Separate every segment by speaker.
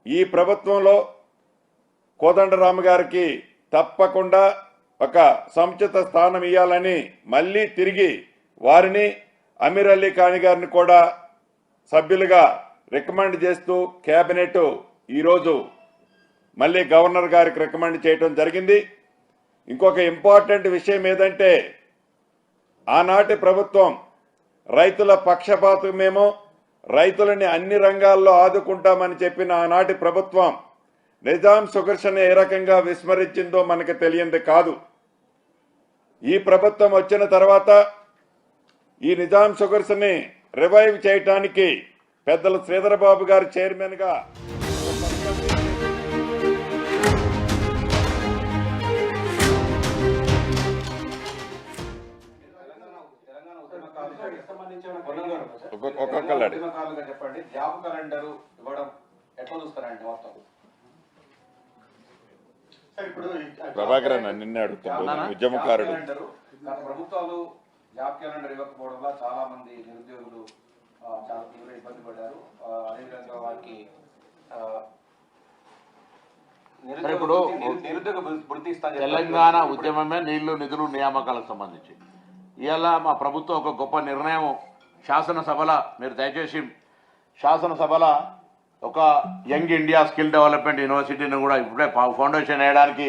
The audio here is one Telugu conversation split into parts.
Speaker 1: ఈ ప్రభుత్వంలో కోదండరామ్ గారికి తప్పకుండా ఒక సముచిత స్థానం ఇవ్వాలని మళ్ళీ తిరిగి వారిని అమీర్ అలీ ఖాన్ గారిని కూడా సభ్యులుగా రికమెండ్ చేస్తూ కేబినెట్ ఈరోజు మళ్ళీ గవర్నర్ గారికి రికమెండ్ చేయడం జరిగింది. ఇంకొక ఇంపార్టెంట్ విషయం ఏదంటే ఆనాటి ప్రభుత్వం రైతుల పక్షపాతమేమో రైతులని అన్ని రంగాల్లో ఆదుకుంటామని చెప్పిన ఆనాటి ప్రభుత్వం నిజాం షుగర్స్ని ఏ రకంగా విస్మరించిందో మనకు తెలియంది కాదు. ఈ ప్రభుత్వం వచ్చిన తర్వాత ఈ నిజాం షుగర్స్ని రివైవ్ చేయడానికి పెద్దలు శ్రీధర్ బాబు గారు చైర్మన్ గా
Speaker 2: చెప్పండి. జాబ్ క్యాలెండర్ ఇవ్వడం ఎట్లా చూస్తారండి మొత్తం?
Speaker 1: ప్రభాకర్ నిన్నే అడుగుతున్నాడు ఉద్యమకారుడు.
Speaker 2: గత ప్రభుత్వాలు జాబ్ క్యాలెండర్ ఇవ్వకపోవడం వల్ల చాలా మంది నిరుద్యోగులు చాలా తీవ్ర ఇబ్బంది పడ్డారు. అదేవిధంగా వారికి
Speaker 3: ఇప్పుడు తెలంగాణ ఉద్యమమే నీళ్లు నిధులు నియామకాలకు సంబంధించి ఇవాళ మా ప్రభుత్వం ఒక గొప్ప నిర్ణయం శాసనసభలో, మీరు దయచేసి శాసనసభలో ఒక యంగ్ ఇండియా స్కిల్ డెవలప్మెంట్ యూనివర్సిటీని కూడా ఇప్పుడే ఫౌండేషన్ వేయడానికి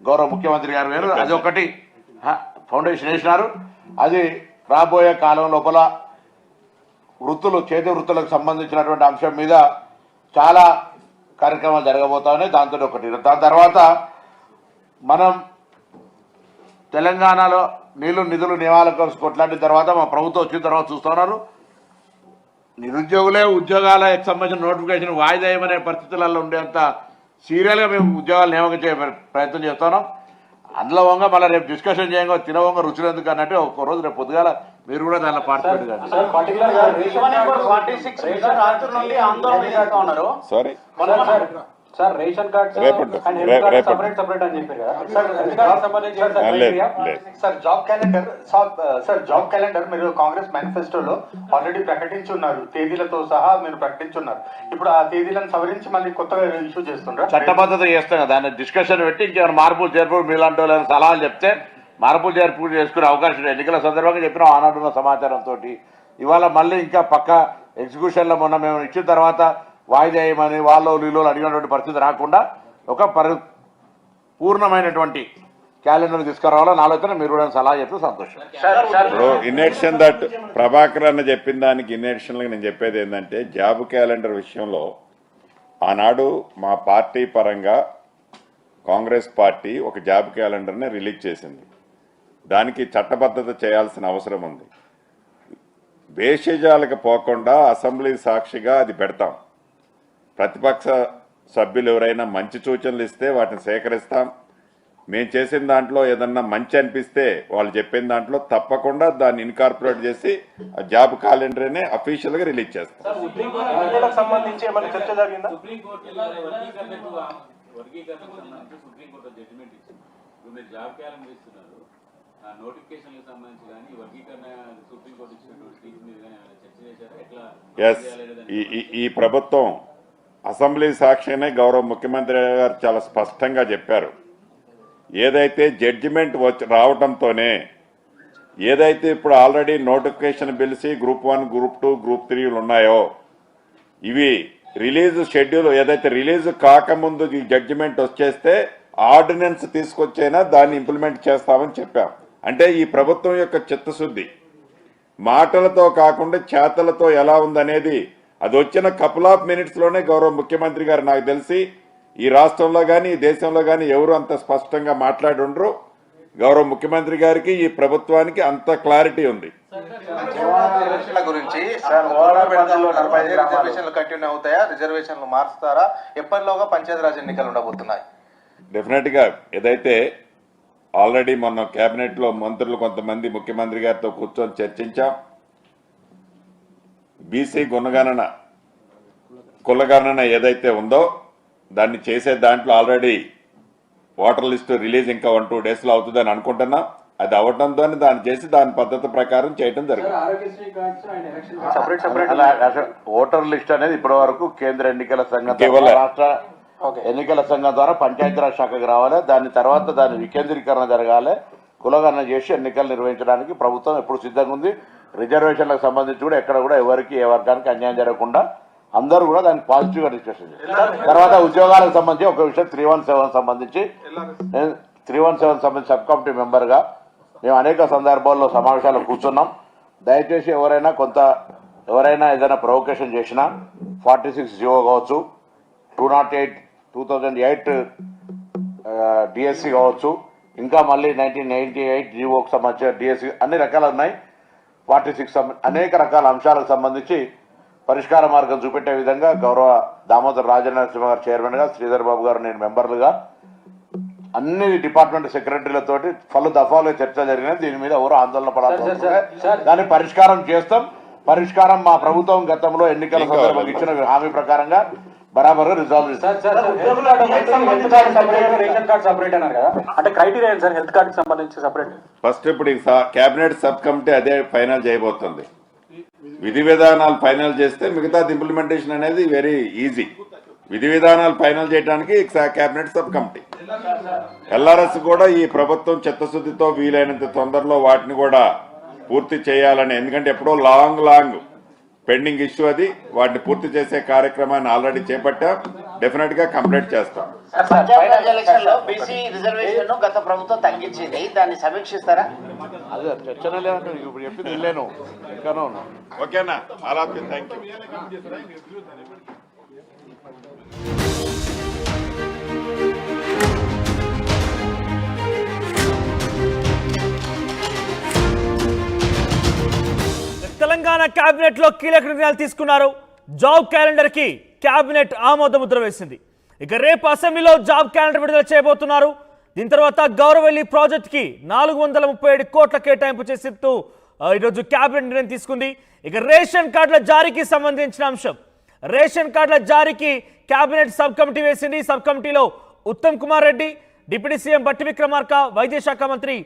Speaker 3: గౌరవ ముఖ్యమంత్రి గారు వేరు, అది ఒకటి ఫౌండేషన్ వేసినారు. అది రాబోయే కాలం లోపల వృత్తులు, చేతి వృత్తులకు సంబంధించినటువంటి అంశం మీద చాలా కార్యక్రమాలు జరగబోతా ఉన్నాయి. దాంతో ఒకటి. దాని తర్వాత మనం తెలంగాణలో నీళ్లు నిధులు నియామకాలు కొట్లాడిన తర్వాత మా ప్రభుత్వం వచ్చిన తర్వాత చూస్తున్నారు నిరుద్యోగులే ఉద్యోగాలకు సంబంధించిన నోటిఫికేషన్ వాయిదా వేయమనే పరిస్థితులలో ఉండేంత సీరియల్గా మేము ఉద్యోగాలు నియామకం చేయ ప్రయత్నం చేస్తున్నాం. అందులో వంగ మళ్ళీ రేపు డిస్కషన్ చేయంగా తినవంగ రుచులు ఎందుకు అన్నట్టు ఒక రోజు రేపు పొద్దుగాల మీరు కూడా దానిలో పార్టిసిపేట్ కాదు.
Speaker 1: Sorry
Speaker 4: sir ration card separate అని చెప్పారు కదా సార్. జాబ్ క్యాలెండర్ మీరు కాంగ్రెస్ మేనిఫెస్టోలో ఆల్రెడీ ప్రకటించున్నారు, తేదీలతో సహా మీరు ప్రకటించున్నారు. ఇప్పుడు ఆ తేదీలను సవరించి మళ్ళీ కొత్తగా ఇష్యూ చేస్తున్నారు.
Speaker 3: చట్టబద్ధత చేస్తాం కదా, దాన్ని డిస్కషన్ పెట్టి ఇంకేమైనా మార్పులు చేర్పులు మీలాంటి వాళ్ళని సలహాలు చెప్తే మార్పులు చేర్పులు చేసుకునే అవకాశం ఎన్నికల సందర్భంగా చెప్పినాం. ఆనాడున్న సమాచారంతో ఇవాళ మళ్ళీ ఇంకా పక్క ఎగ్జిక్యూషన్లో మొన్న మేము ఇచ్చిన తర్వాత వాయిదా వేయమని వాళ్ళు వీళ్ళు అడిగినటువంటి పరిస్థితి రాకుండా ఒక పూర్ణమైనటువంటి క్యాలెండర్ తీసుకురావాలని ఆలోచన మీరు కూడా సలహా చెప్తే సంతోషం.
Speaker 1: ఇన్ఎక్షన్ దట్ ప్రభాకర్ అన్న చెప్పిన దానికి ఇన్ఎక్షన్గా నేను చెప్పేది ఏంటంటే జాబ్ క్యాలెండర్ విషయంలో ఆనాడు మా పార్టీ పరంగా కాంగ్రెస్ పార్టీ ఒక జాబ్ క్యాలెండర్ని రిలీజ్ చేసింది. దానికి చట్టబద్ధత చేయాల్సిన అవసరం ఉంది. భేషజాలకు పోకుండా అసెంబ్లీ సాక్షిగా అది పెడతాం. ప్రతిపక్ష సభ్యులు ఎవరైనా మంచి సూచనలు ఇస్తే వాటిని సేకరిస్తాం. మేము చేసిన దాంట్లో ఏదన్నా మంచి అనిపిస్తే వాళ్ళు చెప్పిన దాంట్లో తప్పకుండా దాన్ని ఇన్కార్పొరేట్ చేసి ఆ జాబ్ క్యాలెండర్నే అఫీషియల్ గా రిలీజ్ చేస్తాం. ఈ ప్రభుత్వం అసెంబ్లీ సాక్షినే గౌరవ ముఖ్యమంత్రి గారు చాలా స్పష్టంగా చెప్పారు. ఏదైతే జడ్జిమెంట్ రావడంతోనే ఏదైతే ఇప్పుడు ఆల్రెడీ నోటిఫికేషన్ పిలిచి గ్రూప్ 1, గ్రూప్ 2, గ్రూప్ 3 ఉన్నాయో ఇవి రిలీజ్ షెడ్యూల్ ఏదైతే రిలీజ్ కాకముందు ఈ జడ్జిమెంట్ వచ్చేస్తే ఆర్డినెన్స్ తీసుకొచ్చైనా దాన్ని ఇంప్లిమెంట్ చేస్తామని చెప్పాం. అంటే ఈ ప్రభుత్వం యొక్క చిత్తశుద్ధి మాటలతో కాకుండా చేతలతో ఎలా ఉందనేది అది వచ్చిన కపుల్ ఆఫ్ మినిట్స్ లోనే గౌరవ ముఖ్యమంత్రి గారు నాకు తెలిసి ఈ రాష్ట్రంలో కానీ ఈ దేశంలో కానీ ఎవరు అంత స్పష్టంగా మాట్లాడి ఉండరు. గౌరవ ముఖ్యమంత్రి గారికి ఈ ప్రభుత్వానికి అంత క్లారిటీ ఉంది.
Speaker 4: గురించి రిజర్వేషన్లు కంటిన్యూ అవుతాయా, రిజర్వేషన్లు మార్చుతారా, ఎప్పటిలోగా పంచాయతీరాజ్ ఎన్నికలు ఉండబోతున్నాయి?
Speaker 1: డెఫినెట్ గా ఏదైతే ఆల్రెడీ మొన్న కేబినెట్ లో మంత్రులు కొంతమంది ముఖ్యమంత్రి గారితో కూర్చొని చర్చించాం. బీసీ కులగణన ఏదైతే ఉందో దాన్ని చేసే దాంట్లో ఆల్రెడీ ఓటర్ లిస్టు రిలీజ్ ఇంకా 1-2 డేస్లో అవుతుందని అనుకుంటున్నాం. అది అవటంతో దాన్ని చేసి దాని పద్ధతి ప్రకారం చేయటం జరిగింది.
Speaker 2: Aarogyasri cards and election
Speaker 4: separate
Speaker 3: అలా అసలు ఓటర్ లిస్ట్ అనేది ఇప్పటి వరకు కేంద్ర ఎన్నికల సంఘం
Speaker 1: ఇవ్వలే.
Speaker 3: రాష్ట్ర ఎన్నికల సంఘం ద్వారా పంచాయతీరాజ్ శాఖకు రావాలి. దాని తర్వాత దాని వికేంద్రీకరణ జరగాలి. కులగణన చేసి ఎన్నికలు నిర్వహించడానికి ప్రభుత్వం ఎప్పుడు సిద్ధంగా ఉంది. రిజర్వేషన్లకు సంబంధించి కూడా ఎక్కడ కూడా ఎవరికి ఏ వర్గానికి అన్యాయం జరగకుండా అందరూ కూడా దానికి పాజిటివ్ గా డిస్కషన్ చేస్తారు. తర్వాత ఉద్యోగాలకు సంబంధించి ఒక విషయం 317 సంబంధించి నేను 317 సంబంధించి సబ్ కమిటీ మెంబర్ గా మేము అనేక సందర్భాల్లో సమావేశాలు కూర్చున్నాం. దయచేసి ఎవరైనా ఏదైనా ప్రొవోకేషన్ చేసినా 46 జీవో కావచ్చు, 208 2008 డిఎస్సి కావచ్చు, ఇంకా మళ్ళీ 1998 జీవోకి సంబంధించిన డిఎస్సి అన్ని రకాలు ఉన్నాయి. 46 అనేక రకాల అంశాలకు సంబంధించి పరిష్కార మార్గం చూపెట్టే విధంగా గౌరవ దామోదర్ రాజనరసింహ గారు చైర్మన్ గా, శ్రీధర్ బాబు గారు నేను మెంబర్లుగా అన్ని డిపార్ట్మెంట్ సెక్రటరీలతోటి పలు దఫాలు చర్చ జరిగినాయి. దీని మీద ఎవరు ఆందోళన పడాల్సి దాన్ని పరిష్కారం చేస్తాం. పరిష్కారం మా ప్రభుత్వం గతంలో ఎన్నికల సందర్భంగా ఇచ్చిన హామీ ప్రకారంగా బరాబర్ రిజాల్వ్
Speaker 4: రేషన్ కార్డ్ సెపరేట్ అన్నారు కదా, అంటే క్రైటీరియా సార్ హెల్త్ కార్డ్ సంబంధించి సెపరేట్.
Speaker 1: ఫస్ట్ ఇప్పుడు కేబినెట్ సబ్ కమిటీ అదే ఫైనల్ చేయబోతుంది. విధి విధానాలు ఫైనల్ చేస్తే మిగతాది ఇంప్లిమెంటేషన్ అనేది వెరీ ఈజీ. విధి విధానాలు ఫైనల్ చేయడానికి కేబినెట్ సబ్ కమిటీ. ఎల్ఆర్ఎస్ కూడా ఈ ప్రభుత్వం చిత్తశుద్ధితో వీలైనంత తొందరలో వాటిని కూడా పూర్తి చేయాలని, ఎందుకంటే ఎప్పుడో లాంగ్ పెండింగ్ ఇష్యూ అది. వాటిని పూర్తి చేసే కార్యక్రమాన్ని ఆల్రెడీ చేపట్టాం. డెఫినెట్ గా కంప్లీట్ చేస్తాం.
Speaker 5: పంచాయతీరాజ్ ఎలక్షన్ లో బీసీ రిజర్వేషన్ గత ప్రభుత్వం తగ్గించింది, దాన్ని సమీక్షిస్తారా?
Speaker 3: అదే చర్చనే లేదంటే ఇప్పుడు చెప్పింది వెళ్ళాను ఇంకానూ
Speaker 1: ఓకేనా? అలా థ్యాంక్ యూ.
Speaker 6: తెలంగాణ కేబినెట్ లో కీలక నిర్ణయాలు తీసుకున్నారు. జాబ్ క్యాలెండర్ కి కేబినెట్ ఆమోద ముద్ర వేసింది. ఇక రేపు అసెంబ్లీలో జాబ్ క్యాలెండర్ విడుదల చేయబోతున్నారు. దీని తర్వాత గౌరవెల్లి ప్రాజెక్ట్ కి 437 కోట్ల కేటాయింపు చేస్తూ ఈరోజు కేబినెట్ నిర్ణయం తీసుకుంది. ఇక రేషన్ కార్డుల జారీకి సంబంధించిన అంశం, రేషన్ కార్డుల జారీకి కేబినెట్ సబ్ కమిటీ వేసింది. సబ్ కమిటీలో ఉత్తమ్ కుమార్ రెడ్డి, డిప్యూటీ సీఎం బట్టి విక్రమార్క, వైద్య శాఖ మంత్రి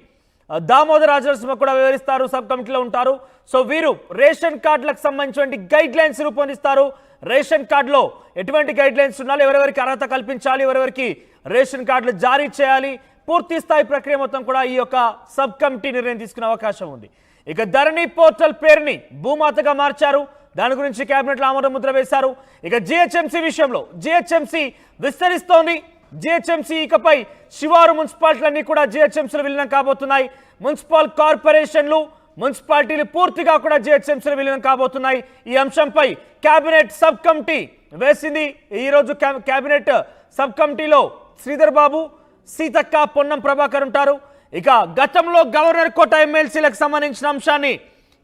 Speaker 6: దామోదర్ రాజనరసింహ కూడా వివరిస్తారు, సబ్ కమిటీలో ఉంటారు. సో వీరు రేషన్ కార్డులకు సంబంధించిన గైడ్ లైన్స్ రూపొందిస్తారు. రేషన్ కార్డులో ఎటువంటి గైడ్ లైన్స్ ఉండాలి, ఎవరెవరికి అర్హత కల్పించాలి, ఎవరెవరికి రేషన్ కార్డులు జారీ చేయాలి, పూర్తి స్థాయి ప్రక్రియ మొత్తం కూడా ఈ యొక్క సబ్ కమిటీ నిర్ణయం తీసుకునే అవకాశం ఉంది. ఇక ధరణి పోర్టల్ పేరుని భూమాతగా మార్చారు. దాని గురించి కేబినెట్లో ఆమోద ముద్ర వేశారు. ఇక జిహెచ్ఎంసీ విషయంలో జిహెచ్ఎంసీ విస్తరిస్తోంది. జిహెచ్ఎంసీ ఇకపై శివారు మున్సిపాలిటీలన్నీ కూడా జిహెచ్ఎంసీలు విలీనం కాబోతున్నాయి. మున్సిపల్ కార్పొరేషన్లు, మున్సిపాలిటీలు పూర్తిగా కూడా జిహెచ్ఎంసీలు విలీనం కాబోతున్నాయి. ఈ అంశంపై కేబినెట్ సబ్ కమిటీ వేసింది. ఈరోజు కేబినెట్ సబ్ కమిటీలో శ్రీధర్ బాబు, సీతక్క, పొన్నం ప్రభాకర్ ఉంటారు. ఇక గతంలో గవర్నర్ కోట ఎమ్మెల్సీలకు సంబంధించిన అంశాన్ని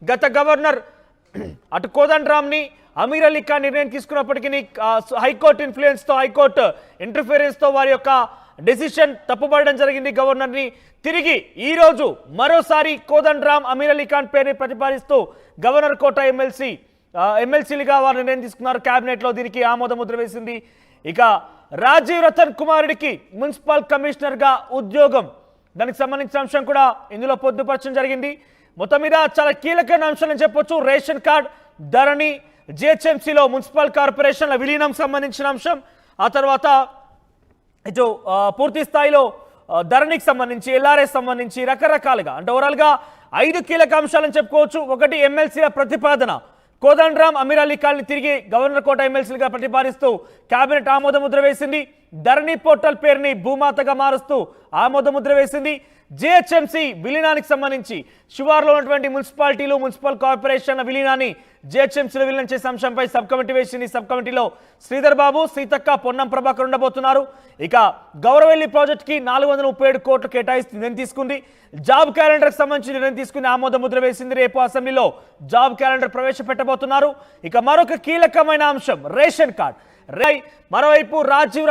Speaker 6: గత గవర్నర్ అటు కోదండరామ్ని, అమీర్ అలీ ఖాన్ నిర్ణయం తీసుకున్నప్పటికీ హైకోర్టు ఇన్ఫ్లుయెన్స్తో, హైకోర్టు ఇంటర్ఫిరెన్స్తో వారి యొక్క డెసిషన్ తప్పుపడడం జరిగింది. గవర్నర్ని తిరిగి ఈరోజు మరోసారి కోదండరామ్, అమీర్ అలీ ఖాన్ పేరుని ప్రతిపాదిస్తూ గవర్నర్ కోట ఎమ్మెల్సీలుగా వారు నిర్ణయం తీసుకున్నారు. కేబినెట్లో దీనికి ఆమోద ముద్ర వేసింది. ఇక రాజీవ్ రతన్ కుమారుడికి మున్సిపల్ కమిషనర్గా ఉద్యోగం, దానికి సంబంధించిన అంశం కూడా ఇందులో పొందుపరచడం జరిగింది. మొత్తం మీద చాలా కీలకమైన అంశాలని చెప్పొచ్చు. రేషన్ కార్డ్, ధరణి, జిహెచ్ఎంసీలో మున్సిపల్ కార్పొరేషన్ల విలీనం సంబంధించిన అంశం, ఆ తర్వాత ఇటు పూర్తి స్థాయిలో ధరణికి సంబంధించి, ఎల్ఆర్ఎస్ సంబంధించి రకరకాలుగా, అంటే ఓవరాల్గా 5 కీలక అంశాలని చెప్పుకోవచ్చు. ఒకటి ఎమ్మెల్సీల ప్రతిపాదన, కోదండరామ్, అమీర్ అలీ ఖాన్ని తిరిగి గవర్నర్ కోట ఎమ్మెల్సీలుగా ప్రతిపాదిస్తూ కేబినెట్ ఆమోద ముద్ర వేసింది. ధరణి పోర్టల్ పేరుని భూమాతగా మారుస్తూ ఆమోద ముద్ర వేసింది. జిహెచ్ఎంసీ విలీనానికి సంబంధించి శివార్లో ఉన్నటువంటి మున్సిపాలిటీలు, మున్సిపల్ కార్పొరేషన్ల విలీనాన్ని జిహెచ్ఎంసీలో విలీనం చేసే అంశంపై సబ్ కమిటీ వేసింది. సబ్ కమిటీలో శ్రీధర్ బాబు, సీతక్క, పొన్నం ప్రభాకర్ ఉండబోతున్నారు. ఇక గౌరవెల్లి ప్రాజెక్టుకి 437 కోట్లు కేటాయిస్తూ నిర్ణయం తీసుకుంది. జాబ్ క్యాలెండర్కి సంబంధించి నిర్ణయం తీసుకుని ఆమోద ముద్ర వేసింది. రేపు అసెంబ్లీలో జాబ్ క్యాలెండర్ ప్రవేశపెట్టబోతున్నారు. ఇక మరొక కీలకమైన అంశం రేషన్ కార్డ్. మరోవైపు రాజీవ్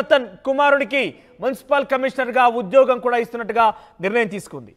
Speaker 6: రతన్ కుమారుడికి మున్సిపల్ కమిషనర్గా ఉద్యోగం కూడా ఇస్తున్నట్టుగా నిర్ణయం తీసుకుంది.